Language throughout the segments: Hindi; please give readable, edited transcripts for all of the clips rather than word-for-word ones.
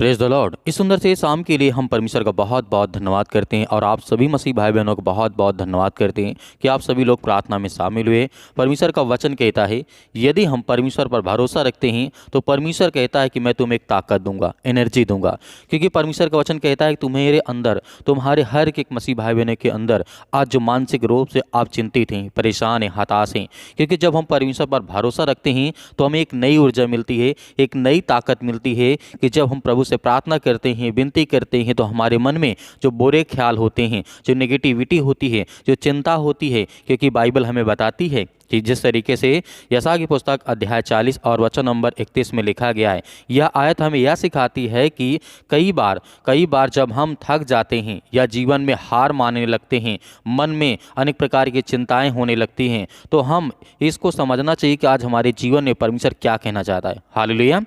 Praise the Lord. इस सुंदर से शाम के लिए हम परमेश्वर का बहुत बहुत धन्यवाद करते हैं और आप सभी मसीह भाई बहनों को बहुत बहुत धन्यवाद करते हैं कि आप सभी लोग प्रार्थना में शामिल हुए। परमेश्वर का वचन कहता है यदि हम परमेश्वर पर भरोसा रखते हैं तो परमेश्वर कहता है कि मैं तुम्हें एक ताकत दूंगा, एनर्जी दूंगा। क्योंकि परमेश्वर का वचन कहता है तुम्हारे अंदर, तुम्हारे हर एक मसीह भाई बहनों के अंदर आज जो मानसिक रूप से आप चिंतित हैं, परेशान हैं, हताश हैं, क्योंकि जब हम परमेश्वर पर भरोसा रखते हैं तो हमें एक नई ऊर्जा मिलती है, एक नई ताकत मिलती है कि जब हम प्रभु से प्रार्थना करते हैं, विनती करते हैं तो हमारे मन में जो बुरे ख्याल होते हैं, जो नेगेटिविटी होती है, जो चिंता होती है, क्योंकि बाइबल हमें बताती है कि जिस तरीके से यशायाह की पुस्तक अध्याय 40 और वचन नंबर 31 में लिखा गया है, यह आयत हमें यह सिखाती है कि कई बार जब हम थक जाते हैं या जीवन में हार मानने लगते हैं, मन में अनेक प्रकार की चिंताएं होने लगती हैं, तो हम इसको समझना चाहिए कि आज हमारे जीवन में परमेश्वर क्या कहना चाहता है। हालेलुया,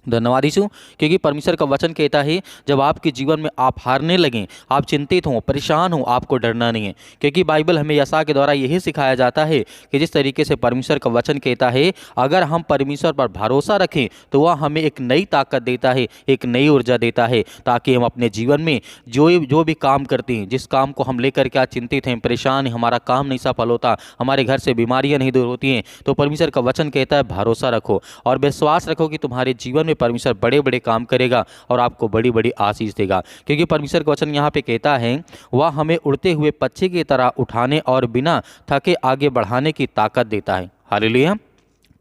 धन्यवाद यीशु। क्योंकि परमेश्वर का वचन कहता है जब आपके जीवन में आप हारने लगें, आप चिंतित हों, परेशान हों, आपको डरना नहीं है। क्योंकि बाइबल हमें यशायाह के द्वारा यही सिखाया जाता है कि जिस तरीके से परमेश्वर का वचन कहता है अगर हम परमेश्वर पर भरोसा रखें तो वह हमें एक नई ताकत देता है, एक नई ऊर्जा देता है, ताकि हम अपने जीवन में जो भी काम करते हैं, जिस काम को हम लेकर के आज चिंतित हैं, परेशान हैं, हमारा काम नहीं सफल होता, हमारे घर से बीमारियाँ नहीं दूर होती हैं, तो परमेश्वर का वचन कहता है भरोसा रखो और विश्वास रखो कि तुम्हारे जीवन परमेश्वर बड़े बड़े काम करेगा और आपको बड़ी बड़ी आशीष देगा। क्योंकि परमेश्वर का वचन यहाँ पे कहता है वह हमें उड़ते हुए पक्षी की तरह उठाने और बिना थके आगे बढ़ाने की ताकत देता है। हालेलुया।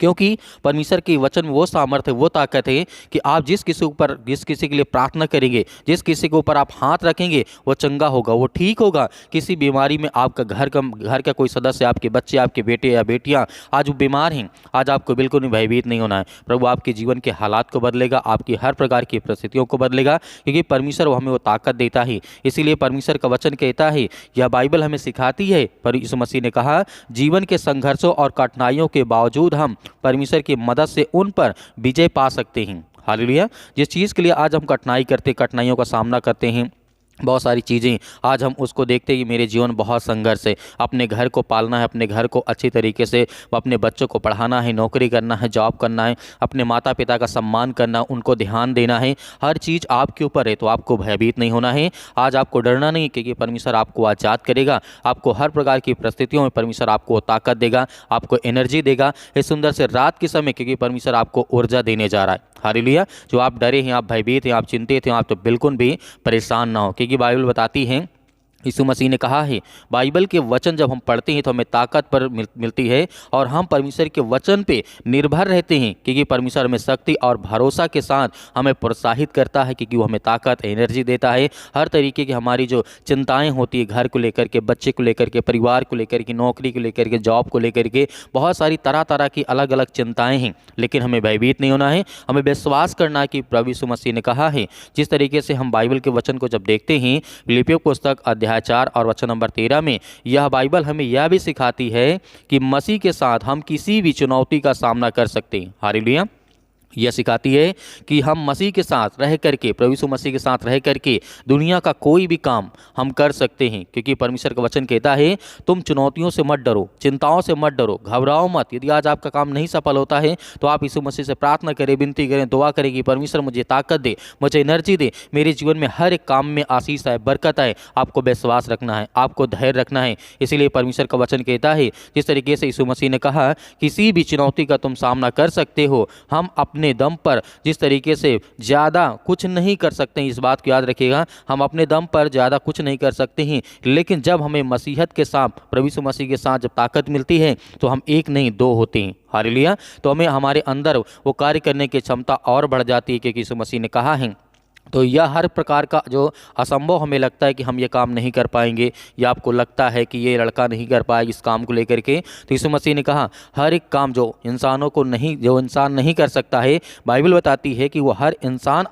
क्योंकि परमेश्वर के वचन में वो सामर्थ्य, वो ताकत है कि आप जिस किसी के लिए प्रार्थना करेंगे, जिस किसी के ऊपर आप हाथ रखेंगे, वो चंगा होगा, वो ठीक होगा। किसी बीमारी में आपका घर का कोई सदस्य, आपके बच्चे, आपके बेटे या बेटियां आज वो बीमार हैं, आज आपको बिल्कुल भी भयभीत नहीं होना है। प्रभु आपके जीवन के हालात को बदलेगा, आपकी हर प्रकार की परिस्थितियों को बदलेगा, क्योंकि परमेश्वर वो हमें वो ताकत देता है। इसीलिए परमेश्वर का वचन कहता है, यह बाइबल हमें सिखाती है, पर यीशु मसीह ने कहा जीवन के संघर्षों और कठिनाइयों के बावजूद हम परमेश्वर की मदद से उन पर विजय पा सकते हैं। हालेलुया। जिस चीज़ के लिए आज हम कठिनाइयों का सामना करते हैं, बहुत सारी चीज़ें आज हम उसको देखते हैं कि मेरे जीवन बहुत संघर्ष है, अपने घर को पालना है, अपने घर को अच्छी तरीके से, अपने बच्चों को पढ़ाना है, नौकरी करना है, जॉब करना है, अपने माता पिता का सम्मान करना, उनको ध्यान देना है, हर चीज़ आपके ऊपर है। तो आपको भयभीत नहीं होना है, आज आपको डरना नहीं, क्योंकि परमेश्वर आपको आज़ाद करेगा। आपको हर प्रकार की परिस्थितियों में परमेश्वर आपको ताकत देगा, आपको एनर्जी देगा इस सुंदर से रात के समय, क्योंकि परमेश्वर आपको ऊर्जा देने जा रहा है। हालेलुया। जो आप डरे हैं, आप भयभीत हैं, आप चिंतित हैं, आप तो बिल्कुल भी परेशान ना हो, क्योंकि बाइबल बताती है, यीशु मसीह ने कहा है बाइबल के वचन जब हम पढ़ते हैं तो हमें ताकत पर मिलती है और हम परमेश्वर के वचन पे निर्भर रहते हैं, क्योंकि परमेश्वर हमें शक्ति और भरोसा के साथ हमें प्रोत्साहित करता है, क्योंकि वो हमें ताकत, एनर्जी देता है। हर तरीके की हमारी जो चिंताएं होती है, घर को लेकर के, बच्चे को लेकर के, परिवार को लेकर के, नौकरी को लेकर के, जॉब को लेकर के, बहुत सारी तरह तरह की अलग अलग चिंताएँ हैं, लेकिन हमें भयभीत नहीं होना है। हमें विश्वास करना है कि प्रभु यीशु मसीह ने कहा है। जिस तरीके से हम बाइबल के वचन को जब देखते हैं, फिलिप्पियों पुस्तक अध्याय 4 और वचन नंबर 13 में यह बाइबल हमें यह भी सिखाती है कि मसीह के साथ हम किसी भी चुनौती का सामना कर सकते हैं। हालेलुया। यह सिखाती है कि हम मसीह के साथ रह करके, प्रभु यीशु मसीह के साथ रह करके दुनिया का कोई भी काम हम कर सकते हैं, क्योंकि परमेश्वर का वचन कहता है तुम चुनौतियों से मत डरो, चिंताओं से मत डरो, घबराओ मत। यदि आज आपका काम नहीं सफल होता है तो आप यीशु मसीह से प्रार्थना करें, विनती करें, दुआ करें कि परमेश्वर मुझे ताकत दे, मुझे एनर्जी दे, मेरे जीवन में हर एक काम में आशीष आए, बरकत आए। आपको विश्वास रखना है, आपको धैर्य रखना है। इसीलिए परमेश्वर का वचन कहता है जिस तरीके से यीशु मसीह ने कहा किसी भी चुनौती का तुम सामना कर सकते हो, हम अपने दम पर जिस तरीके से ज़्यादा कुछ नहीं कर सकते हैं, इस बात को याद रखिएगा, हम अपने दम पर ज़्यादा कुछ नहीं कर सकते हैं, लेकिन जब हमें मसीहत के साथ, प्रभु यीशु मसीह के साथ जब ताकत मिलती है तो हम एक नहीं दो होते हैं। हालेलुया। तो हमें हमारे अंदर वो कार्य करने की क्षमता और बढ़ जाती है, क्योंकि यीशु मसीह ने कहा है। तो यह हर प्रकार का जो असंभव हमें लगता है कि हम ये काम नहीं कर पाएंगे, या आपको लगता है कि ये लड़का नहीं कर पाएगा इस काम को लेकर के, तो यीशु मसीह ने कहा हर एक काम जो इंसान नहीं कर सकता है, बाइबल बताती है कि वो हर इंसान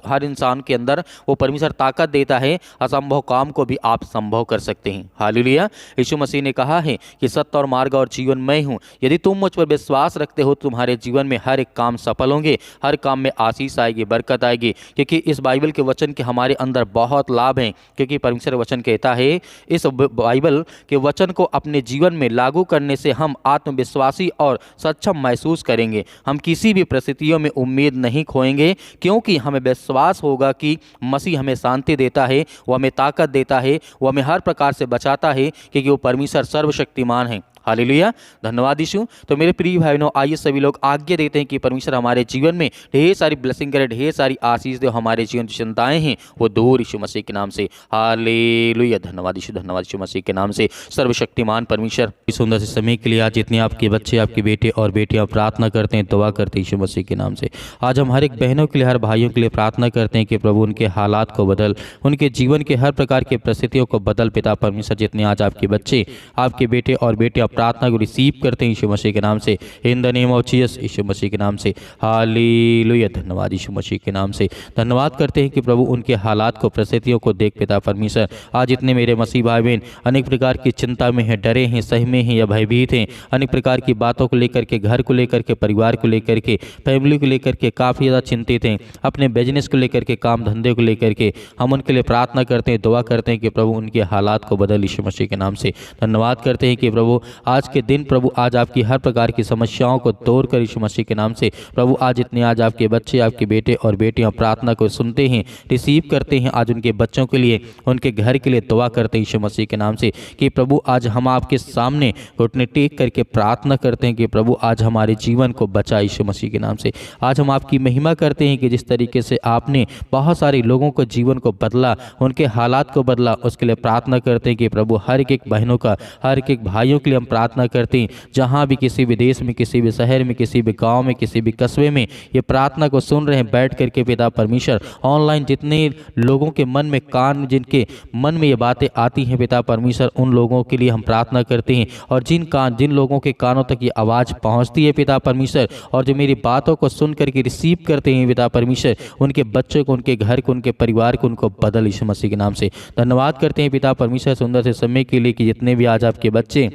हर इंसान के अंदर वो परमेश्वर ताकत देता है, असंभव काम को भी आप संभव कर सकते हैं। हालेलुया। यीशु मसीह ने कहा है कि सत्य और मार्ग और जीवन मैं हूँ, यदि तुम मुझ पर विश्वास रखते हो तुम्हारे जीवन में हर एक काम सफल होंगे, हर काम में आशीष आएगी, बरकत आएगी। क्योंकि इस बाइबल के वचन के हमारे अंदर बहुत लाभ हैं, क्योंकि परमेश्वर वचन कहता है इस बाइबल के वचन को अपने जीवन में लागू करने से हम आत्मविश्वासी और सक्षम महसूस करेंगे। हम किसी भी परिस्थितियों में उम्मीद नहीं खोएंगे, क्योंकि हमें विश्वास होगा कि मसीह हमें शांति देता है, वो हमें ताकत देता है, वो हमें हर प्रकार से बचाता है, क्योंकि वो परमेश्वर सर्वशक्तिमान है। हालेलुया, धन्यवाद यीशु। तो मेरे प्रिय भाई बहनों, आइए सभी लोग आज्ञा देते हैं कि परमेश्वर हमारे जीवन में ढेर सारी ब्लेसिंग करे, ढेर सारी आशीष दे, हमारे जीवन की चिंताएं हैं वो दूर यीशु मसीह के नाम से। हालेलुया, धन्यवाद यीशु मसीह के नाम से। सर्वशक्तिमान परमेश्वर, इस सुंदर से समय के लिए आज जितने आपके बच्चे, आपके बेटे और बेटियां प्रार्थना करते हैं, दुआ करते हैं यीशु मसीह के नाम से। आज हम हर एक बहनों के लिए, हर भाइयों के लिए प्रार्थना करते हैं कि प्रभु उनके हालात को बदल, उनके जीवन के हर प्रकार की परिस्थितियों को बदल। पिता परमेश्वर, जितने आज आपके बच्चे, आपके बेटे और बेटियां प्रार्थना को रिसीव करते हैं यीशु मसीह के नाम से, in the name of Jesus, Yeshu Masih के नाम से। हालेलुया, धन्यवाद यीशु मसीह के नाम से। धन्यवाद करते हैं कि प्रभु उनके हालात को, परिस्थितियों को देख पिता परमेश्वर। आज इतने मेरे मसीह भाई बहन अनेक प्रकार की चिंता में हैं, डरे हैं, सहमे हैं या भयभीत हैं, अनेक प्रकार की बातों को लेकर के, घर को लेकर के, परिवार को लेकर के, फैमिली को लेकर के काफ़ी ज़्यादा चिंतित हैं, अपने बिजनेस को लेकर के, काम धंधे को लेकर के। हम उनके लिए प्रार्थना करते हैं, दुआ करते हैं कि प्रभु उनके हालात को बदल यीशु मसीह के नाम से। धन्यवाद करते हैं कि प्रभु आज के दिन, प्रभु आज आपकी हर प्रकार की समस्याओं को तोड़ कर यीशु मसीह के नाम से, प्रभु आज इतने आज आपके बच्चे, आपके बेटे और बेटियां प्रार्थना को सुनते हैं, रिसीव करते हैं। आज उनके बच्चों के लिए, उनके घर के लिए दुआ करते हैं यीशु मसीह के नाम से कि प्रभु आज हम आपके सामने घुटने टेक करके प्रार्थना करते हैं कि प्रभु आज हमारे जीवन को बचा यीशु मसीह के नाम से। आज हम आपकी महिमा करते हैं कि जिस तरीके से आपने बहुत सारे लोगों को जीवन को बदला, उनके हालात को बदला, उसके लिए प्रार्थना करते हैं कि प्रभु हर एक बहनों का, हर एक भाइयों के लिए हम प्रार्थना करते हैं, जहाँ भी किसी भी देश में, किसी भी शहर में, किसी भी गांव में, किसी भी कस्बे में ये प्रार्थना को सुन रहे हैं बैठ करके पिता परमेश्वर। ऑनलाइन जितने लोगों के मन में, कान जिनके मन में ये बातें आती हैं पिता परमेश्वर, उन लोगों के लिए हम प्रार्थना करते हैं। और जिन लोगों के कानों तक ये आवाज़ पहुँचती है पिता परमेश्वर, और जो मेरी बातों को सुन करके रिसीव करते हैं पिता परमेश्वर, उनके बच्चों को, उनके घर को, उनके परिवार को, उनको बदल यीशु मसीह के नाम से। धन्यवाद करते हैं पिता परमेश्वर सुंदर से समय के लिए कि जितने भी आज आपके बच्चे,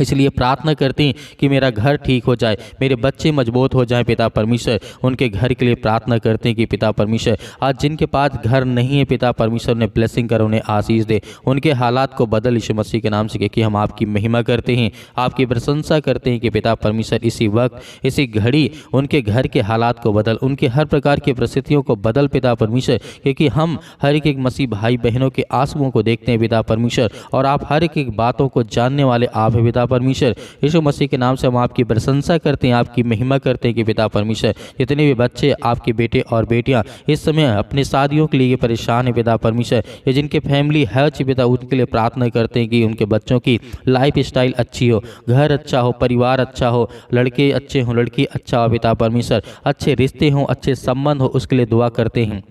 इसलिए प्रार्थना करते हैं कि मेरा घर ठीक हो जाए, मेरे बच्चे मजबूत हो जाएं पिता परमेश्वर। उनके घर के लिए प्रार्थना करते हैं कि पिता परमेश्वर आज जिनके पास घर नहीं है पिता परमेश्वर, उन्हें ब्लेसिंग कर, उन्हें आशीष दे, उनके हालात को बदल यीशु मसीह के नाम से। कि हम आपकी महिमा करते हैं, आपकी प्रशंसा करते हैं कि पिता परमेश्वर इसी वक्त, इसी घड़ी उनके घर के हालात को बदल, उनके हर प्रकार की परिस्थितियों को बदल पिता परमेश्वर। क्योंकि हम हर एक मसीह भाई बहनों के आंसुओं को देखते हैं पिता परमेश्वर, और आप हर एक बातों को जानने वाले आप हैं पिता परमेश्वर। यीशु मसीह के नाम से हम आपकी प्रशंसा करते हैं, आपकी महिमा करते हैं कि पिता परमेश्वर जितने भी बच्चे, आपके बेटे और बेटियां इस समय अपने शादियों के लिए परेशान है पिता परमेश्वर, ये जिनके फैमिली है पिता, उनके लिए प्रार्थना करते हैं कि उनके बच्चों की लाइफ स्टाइल अच्छी हो, घर अच्छा हो, परिवार अच्छा हो, लड़के अच्छे हों, लड़की अच्छा हो पिता परमेश्वर, अच्छे रिश्ते हों, अच्छे संबंध हो, उसके लिए दुआ करते हैं,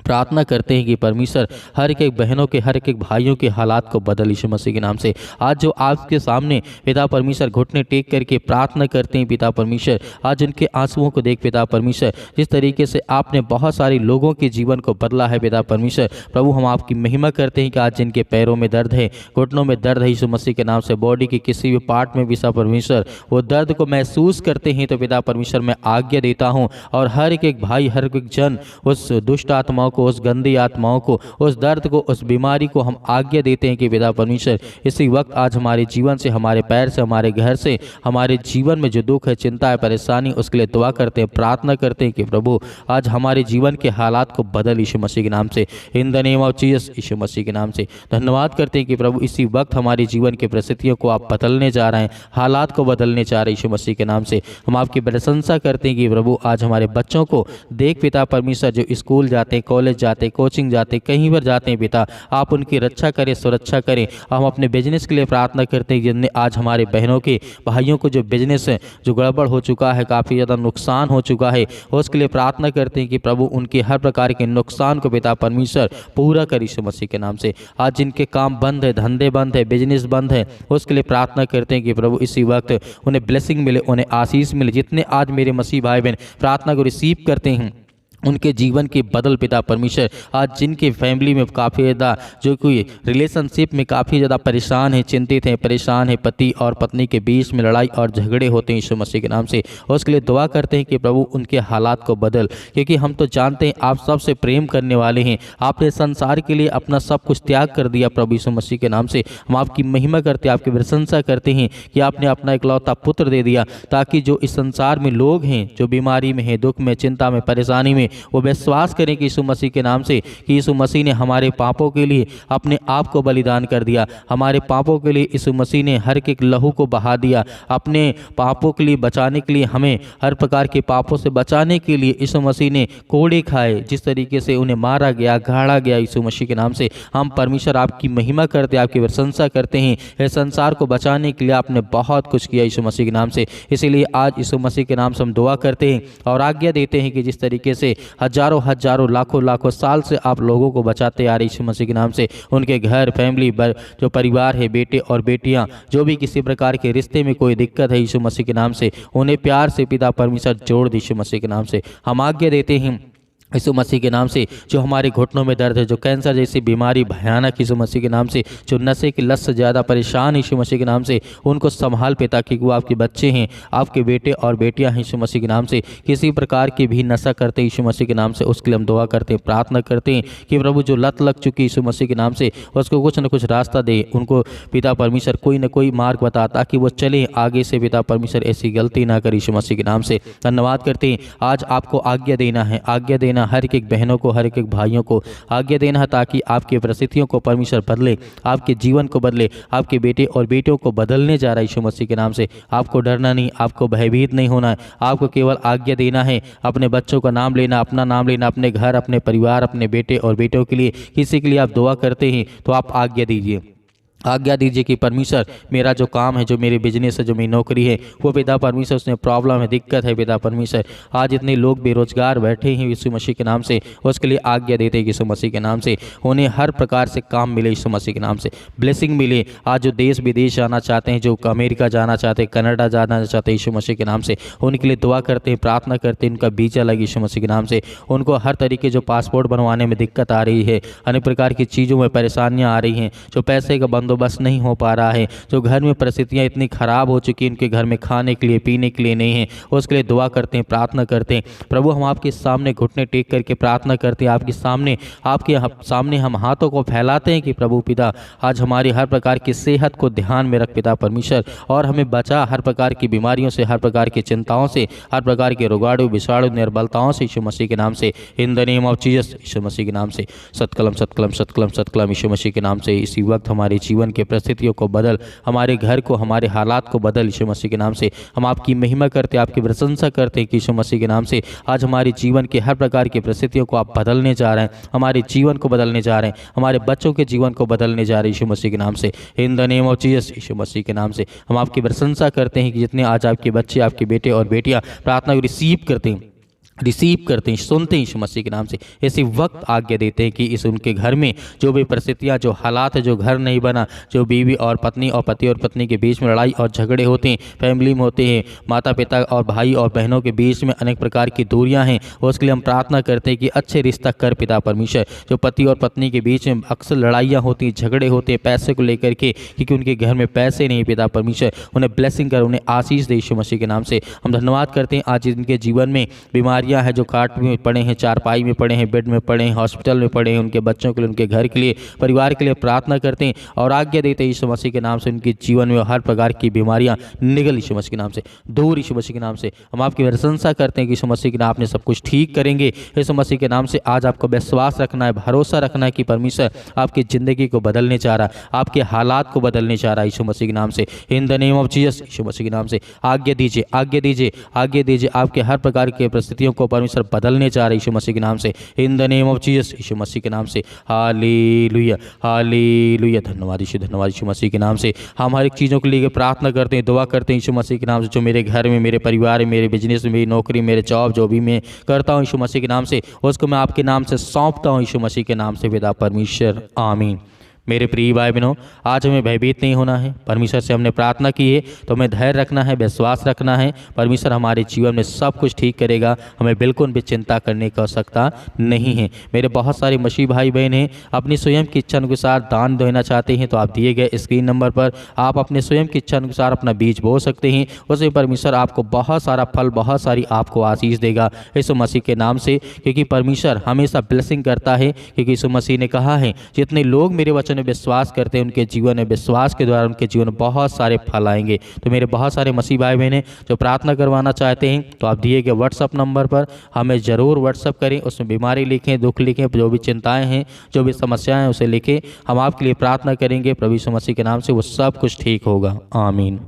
प्रार्थना करते हैं कि परमेश्वर हर एक बहनों के, हर एक भाइयों के हालात को बदल यीशु मसीह के नाम से। आज जो आपके सामने पिता परमेश्वर घुटने टेक करके प्रार्थना करते हैं पिता परमेश्वर, आज उनके आंसुओं को देख पिता परमेश्वर, जिस तरीके से आपने बहुत सारे लोगों के जीवन को बदला है पिता परमेश्वर, प्रभु हम आपकी महिमा करते हैं कि आज जिनके पैरों में दर्द है, घुटनों में दर्द है यीशु मसीह के नाम से, बॉडी के किसी भी पार्ट में पिता परमेश्वर वो दर्द को महसूस करते हैं, तो पिता परमेश्वर मैं आज्ञा देता हूँ और हर एक भाई, हर एक जन उस दुष्ट आत्माओं को, उस गंदी आत्माओं को, उस दर्द को, उस बीमारी को हम आज्ञा देते हैं कि पिता परमेश्वर इसी वक्त आज हमारे जीवन से, हमारे पैर से, हमारे घर से, हमारे जीवन में जो दुख है, चिंता है, परेशानी, उसके लिए दुआ करते हैं, प्रार्थना करते हैं कि प्रभु आज हमारे जीवन के हालात को बदल यीशु मसीह के नाम से, in the name of Jesus, Yeshu Masih के नाम से। धन्यवाद करते हैं कि प्रभु इसी वक्त हमारे जीवन की परिस्थितियों को आप बदलने जा रहे हैं, हालात को बदलने जा रहे हैं यीशु मसीह के नाम से। हम आपकी प्रशंसा करते हैं कि प्रभु आज हमारे बच्चों को देख पिता परमेश्वर, जो स्कूल जाते हैं, कॉलेज जाते, कोचिंग जाते, कहीं पर जाते हैं पिता, आप उनकी रक्षा करें, सुरक्षा करें। हम अपने बिजनेस के लिए प्रार्थना करते हैं जिनने आज हमारे बहनों के, भाइयों को जो बिजनेस है, जो गड़बड़ हो चुका है, काफ़ी ज़्यादा नुकसान हो चुका है, उसके लिए प्रार्थना करते हैं कि प्रभु उनके हर प्रकार के नुकसान को पिता परमेश्वर पूरा कर यीशु मसीह के नाम से। आज जिनके काम बंद है, धंधे बंद है, बिजनेस बंद है, उसके लिए प्रार्थना करते हैं कि प्रभु इसी वक्त उन्हें ब्लेसिंग मिले, उन्हें आशीष मिले। जितने आज मेरे मसीह भाई बहन प्रार्थना को रिसीव करते हैं, उनके जीवन के बदल पिता परमेश्वर। आज जिनके फैमिली में काफ़ी ज़्यादा जो कोई रिलेशनशिप में काफ़ी ज़्यादा परेशान है, चिंतित हैं, परेशान है, पति और पत्नी के बीच में लड़ाई और झगड़े होते हैं यीशु मसीह के नाम से, और उसके लिए दुआ करते हैं कि प्रभु उनके हालात को बदल, क्योंकि हम तो जानते हैं आप सबसे प्रेम करने वाले हैं। आपने संसार के लिए अपना सब कुछ त्याग कर दिया प्रभु यीशु मसीह के नाम से। हम आपकी महिमा करते हैं, आपकी प्रशंसा करते हैं कि आपने अपना इकलौता पुत्र दे दिया, ताकि जो इस संसार में लोग हैं जो बीमारी में हैं, दुख में, चिंता में, परेशानी में, वो विश्वास करें कि यीशु मसीह के नाम से कि यीशु मसीह ने हमारे पापों के लिए अपने आप को बलिदान कर दिया। हमारे पापों के लिए यीशु मसीह ने हर एक लहू को बहा दिया। अपने पापों के लिए बचाने के लिए, हमें हर प्रकार के पापों से बचाने के लिए यीशु मसीह ने कोड़े खाए। जिस तरीके से उन्हें मारा गया, गाड़ा गया यीशु मसीह के नाम से, हम परमेश्वर आपकी महिमा करते हैं, आपकी प्रशंसा करते हैं। इस संसार को बचाने के लिए आपने बहुत कुछ किया यीशु मसीह के नाम से। इसीलिए आज यीशु मसीह के नाम से हम दुआ करते हैं और आज्ञा देते हैं कि जिस तरीके से हजारों हजारों लाखों लाखों साल से आप लोगों को बचाते आ रहे यीशु मसीह के नाम से, उनके घर, फैमिली, जो परिवार है, बेटे और बेटियां, जो भी किसी प्रकार के रिश्ते में कोई दिक्कत है यीशु मसीह के नाम से, उन्हें प्यार से पिता परमेश्वर जोड़ दे यीशु मसीह के नाम से। हम आज्ञा देते हैं यीशु मसीह के नाम से, जो हमारे घुटनों में दर्द है, जो कैंसर जैसी बीमारी भयानक यीशु मसीह के नाम से, जो नशे की लत से ज़्यादा परेशान यीशु मसीह के नाम से, उनको संभाल पिता, क्योंकि वो आपके बच्चे हैं, आपके बेटे और बेटियां हैं यीशु मसीह के नाम से। किसी प्रकार की भी नशा करते यीशु मसीह के नाम से, उसके लिए हम दुआ करते हैं, प्रार्थना करते हैं कि प्रभु जो लत लग चुकी यीशु मसीह के नाम से, उसको कुछ न कुछ रास्ता दे, उनको पिता परमेश्वर कोई न कोई मार्ग बता, ताकि वो चले आगे से पिता परमेश्वर ऐसी गलती ना करे यीशु मसीह के नाम से। धन्यवाद करते हैं। आज आपको आज्ञा देना है, आज्ञा देना हर एक बहनों को, हर एक भाइयों को आज्ञा देना है, ताकि आपकी परिस्थितियों को परमेश्वर बदले, आपके जीवन को बदले, आपके बेटे और बेटियों को बदलने जा रहा है यीशु मसीह के नाम से। आपको डरना नहीं, आपको भयभीत नहीं होना है, आपको केवल आज्ञा देना है, अपने बच्चों का नाम लेना, अपना नाम लेना, अपने घर, अपने परिवार, अपने बेटे और बेटियों के लिए किसी के लिए आप दुआ करते हैं तो आप आज्ञा दीजिए, आज्ञा दीजिए कि परमेश्वर मेरा जो काम है, जो मेरी बिजनेस है, जो मेरी नौकरी है, वो पिता परमेश्वर उसमें प्रॉब्लम है, दिक्कत है पिता परमेश्वर। आज इतने लोग बेरोजगार बैठे हैं यीशु मसीह के नाम से, उसके लिए आज्ञा देते हैं यीशु मसीह के नाम से, उन्हें हर प्रकार से काम मिले यीशु मसीह के नाम से, ब्लेसिंग मिले। आज जो देश विदेश जाना चाहते हैं, जो अमेरिका जाना चाहते हैं, कनाडा जाना चाहते हैं यीशु मसीह के नाम से, उनके लिए दुआ करते हैं, प्रार्थना करते हैं, उनका वीजा लगे यीशु मसीह के नाम से। उनको हर तरीके जो पासपोर्ट बनवाने में दिक्कत आ रही है, अनेक प्रकार की चीज़ों में परेशानियाँ आ रही हैं, जो पैसे का बंदोबस्त नहीं हो पा रहा है, जो घर में परिस्थितियां इतनी खराब हो चुकी हैं, उनके घर में खाने के लिए, पीने के लिए नहीं है, उसके लिए दुआ करते हैं, प्रार्थना करते हैं। प्रभु हम आपके सामने घुटने टेक करके प्रार्थना करते हैं, आपके सामने हम हाथों को फैलाते हैं कि प्रभु पिता आज हमारी हर प्रकार की सेहत को ध्यान में रख पिता परमेश्वर, और हमें बचा हर प्रकार की बीमारियों से, हर प्रकार की चिंताओं से, हर प्रकार के रोगाणु, विषाणु, निर्बलताओं से यीशु मसीह के नाम से, in the name of Jesus Yeshu Masih के नाम से। सतकलम सतकलम सतकलम सतकलम यीशु मसीह के नाम से। इसी वक्त हमारे जीवन के परिस्थितियों को बदल, हमारे घर को, हमारे हालात को बदल यीशु मसीह के नाम से। हम आपकी महिमा करते, आपकी प्रशंसा करते हैं कि यीशु मसीह के नाम से आज हमारे जीवन के हर प्रकार की परिस्थितियों को आप बदलने जा रहे हैं, हमारे जीवन को बदलने जा रहे हैं, हमारे बच्चों के जीवन को बदलने जा रहे हैं यीशु मसीह के नाम से, in the name of Jesus Yeshu Masih के नाम से। हम आपकी प्रशंसा करते हैं कि जितने आज आपके बच्चे, आपके बेटे और बेटियां प्रार्थना को रिसीव करते हैं, सुनते हैं यीशु मसीह के नाम से, ऐसे वक्त आज्ञा देते हैं कि इस उनके घर में जो भी परिस्थितियां, जो हालात है, जो घर नहीं बना, जो बीवी और पत्नी और पति और पत्नी के बीच में लड़ाई और झगड़े होते हैं, फैमिली में होते हैं, माता पिता और भाई और बहनों के बीच में अनेक प्रकार की दूरियां हैं, उसके लिए हम प्रार्थना करते हैं कि अच्छे रिश्ता कर पिता परमेश्वर। जो पति और पत्नी के बीच में अक्सर लड़ाइयाँ होती हैं, झगड़े होते हैं पैसे को लेकर के, क्योंकि उनके घर में पैसे नहीं पिता परमेश्वर, उन्हें ब्लेसिंग कर, उन्हें आशीष दे यीशु मसीह के नाम से। हम धन्यवाद करते हैं आज इनके जीवन में बीमारियाँ है, जो खाट में पड़े हैं, चारपाई में पड़े हैं, बेड में पड़े हैं, हॉस्पिटल में पड़े हैं, उनके बच्चों के लिए, उनके घर के लिए, परिवार के लिए प्रार्थना करते हैं और आज्ञा देते हैं यीशु मसीह के नाम से उनके जीवन में हर प्रकार की बीमारियां निकल यीशु मसीह के नाम से, दूर यीशु मसीह के नाम से। हम आपकी प्रशंसा करते हैं कि यीशु मसीह के नाम आपने सब कुछ ठीक करेंगे। यीशु मसीह के नाम से आज आपको विश्वास रखना है, भरोसा रखना है कि परमेश्वर आपकी ज़िंदगी को बदलने चाह रहा है, आपके हालात को बदलने चाह रहा है यीशु मसीह के नाम से, in the name of Jesus Yeshu Masih के नाम से। आज्ञा दीजिए, आज्ञा दीजिए, आज्ञा दीजिए, आपके हर प्रकार की परिस्थितियों को परमेश्वर बदलने जा रहे यीशु मसीह के नाम से, in the name of Jesus Yeshu Masih के नाम से। Hallelujah, hallelujah. धन्यवाद यीशु मसीह के नाम से। हम हर एक चीज़ों के लिए प्रार्थना करते हैं, दुआ करते हैं यीशु मसीह के नाम से। जो मेरे घर में, मेरे परिवार में, मेरे बिजनेस में, मेरी नौकरी, मेरे जॉब, जो भी मैं करता हूँ यीशु मसीह के नाम से, उसको मैं आपके नाम से सौंपता हूँ यीशु मसीह के नाम से पिता परमेश्वर, आमीन। मेरे प्रिय भाई बहनों, आज हमें भयभीत नहीं होना है। परमेश्वर से हमने प्रार्थना की है तो हमें धैर्य रखना है, विश्वास रखना है। परमेश्वर हमारे जीवन में सब कुछ ठीक करेगा, हमें बिल्कुल भी चिंता करने की आवश्यकता नहीं है। मेरे बहुत सारे मसीह भाई बहन हैं, अपनी स्वयं की इच्छा अनुसार दान देना चाहते हैं तो आप दिए गए स्क्रीन नंबर पर आप अपने स्वयं की इच्छा अनुसार अपना बीज बो सकते हैं। उसमें परमेश्वर आपको बहुत सारा फल, बहुत सारी आपको आशीष देगा यीशु मसीह के नाम से, क्योंकि परमेश्वर हमेशा ब्लेसिंग करता है। क्योंकि यीशु मसीह ने कहा है, जितने लोग मेरे वचन में विश्वास करते हैं उनके जीवन में विश्वास के द्वारा उनके जीवन में बहुत सारे फल आएंगे। तो मेरे बहुत सारे मसीह भाई बहन जो प्रार्थना करवाना चाहते हैं तो आप दिए गए व्हाट्सअप नंबर पर हमें ज़रूर व्हाट्सअप करें। उसमें बीमारी लिखें, दुख लिखें, जो भी चिंताएं हैं, जो भी समस्याएं हैं उसे लिखें। हम आपके लिए प्रार्थना करेंगे। प्रभु यीशु मसीह के नाम से वो सब कुछ ठीक होगा। आमीन।